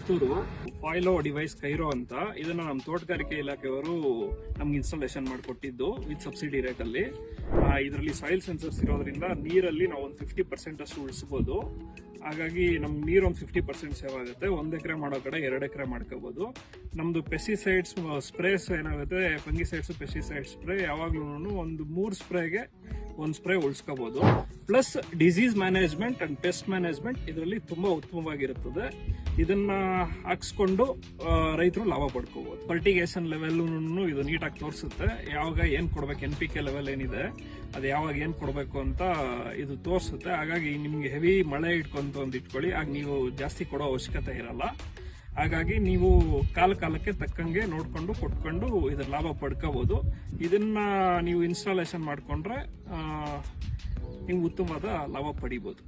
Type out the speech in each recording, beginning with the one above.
Puttur ಫಾಯ್ಲೋ device Cairo ಅಂತ ಇದನ್ನ ನಮ್ಮ ತೋಟಗಾರಿಕೆ ಇಲಾಖೆಯವರು ನಮ್ಗೆ ಇನ್ಸ್ಟಾಲೇಷನ್ ಮಾಡಿಕೊಟ್ಟಿದ್ದು ವಿತ್ ಸಬ್ಸಿಡಿ ರೇಟ್ ಅಲ್ಲಿ. ಇದರಲ್ಲಿ ಸಾಯಿಲ್ ಸೆನ್ಸರ್ಸ್ ಇರೋದ್ರಿಂದ ನೀರಲ್ಲಿ ನಾವು ಒಂದು 50% ಅಷ್ಟು ಉಳಿಸಬಹುದು. ಹಾಗಾಗಿ ನಮ್ಗೆ ನೀರು ಒಂದು 50% ಸೇವ್ ಆಗುತ್ತೆ. 1 ಎಕರೆ ಮಾಡೋ ಕಡೆ 2 ಎಕರೆ ಮಾಡ್ಕೋಬಹುದು. ನಮ್ದು ಪೆಸ್ಟಿಸೈಡ್ಸ್ ಸ್ಪ್ರೇಸ್ ಏನಾಗುತ್ತೆ, ಫಂಗಿಸೈಡ್ಸ್ ಪೆಸ್ಟಿಸೈಡ್ ಸ್ಪ್ರೇ ಯಾವಾಗ್ಲೂ ಒಂದು 3 ಸ್ಪ್ರೇಗೆ 1 ಸ್ಪ್ರೇ ಉಳಿಸ್ಕೋಬಹುದು. Plus disease management and pest management ಇದರಲ್ಲಿ ತುಂಬಾ ಉತ್ತಮವಾಗಿರುತ್ತದೆ. ಇದನ್ನ ಹಾಕ್ಸ್ಕೊಂಡು ರೈತರು ಲಾಭ ಪಡ್ಕೋಬಹುದು. ಫರ್ಟಿಗೇಷನ್ ಲೆವೆಲ್ ಇದು ನೀಟಾಗಿ ತೋರಿಸುತ್ತೆ. ಯಾವಾಗ ಏನ್ ಕೊಡ್ಬೇಕು, NPK ಲೆವೆಲ್ ಏನಿದೆ ಅದು ಯಾವಾಗ ಏನ್ ಕೊಡ್ಬೇಕು ಅಂತ ಇದು ತೋರಿಸುತ್ತೆ. ಹಾಗಾಗಿ ನಿಮ್ಗೆ ಹೆವಿ ಮಳೆ ಇಟ್ಕೊಂತ ಇಟ್ಕೊಳ್ಳಿ, ಆಗ ನೀವು ಜಾಸ್ತಿ ಕೊಡೋ ಅವಶ್ಯಕತೆ ಇರಲ್ಲ. ಹಾಗಾಗಿ ನೀವು ಕಾಲಕ್ಕೆ ತಕ್ಕಂಗೆ ನೋಡ್ಕೊಂಡು ಕೊಟ್ಕೊಂಡು ಇದ್ರ ಲಾಭ ಪಡ್ಕೋಬಹುದು. ಇದನ್ನ ನೀವು ಇನ್ಸ್ಟಾಲೇಷನ್ ಮಾಡ್ಕೊಂಡ್ರೆ ನೀವು ಉತ್ತಮವಾದ ಲಾಭ ಪಡಿಬಹುದು.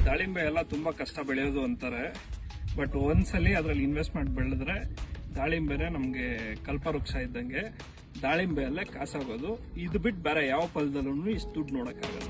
ದಾಳಿಂಬೆ ಎಲ್ಲ ತುಂಬಾ ಕಷ್ಟ ಬೆಳೆಯೋದು ಅಂತಾರೆ, ಬಟ್ ಒಂದ್ಸಲಿ ಅದ್ರಲ್ಲಿ ಇನ್ವೆಸ್ಟ್ಮೆಂಟ್ ಬೆಳೆದ್ರೆ ದಾಳಿಂಬೆನೆ ನಮ್ಗೆ ಕಲ್ಪವೃಕ್ಷ ಇದ್ದಂಗೆ. ದಾಳಿಂಬೆ ಅಲ್ಲೇ ಕಾಸಾಗೋದು. ಇದು ಬಿಟ್ಟು ಬೇರೆ ಯಾವ ಫಲದಲ್ಲೂ ಇಷ್ಟು ದುಡ್ಡು ನೋಡಕ್ಕಾಗಲ್ಲ.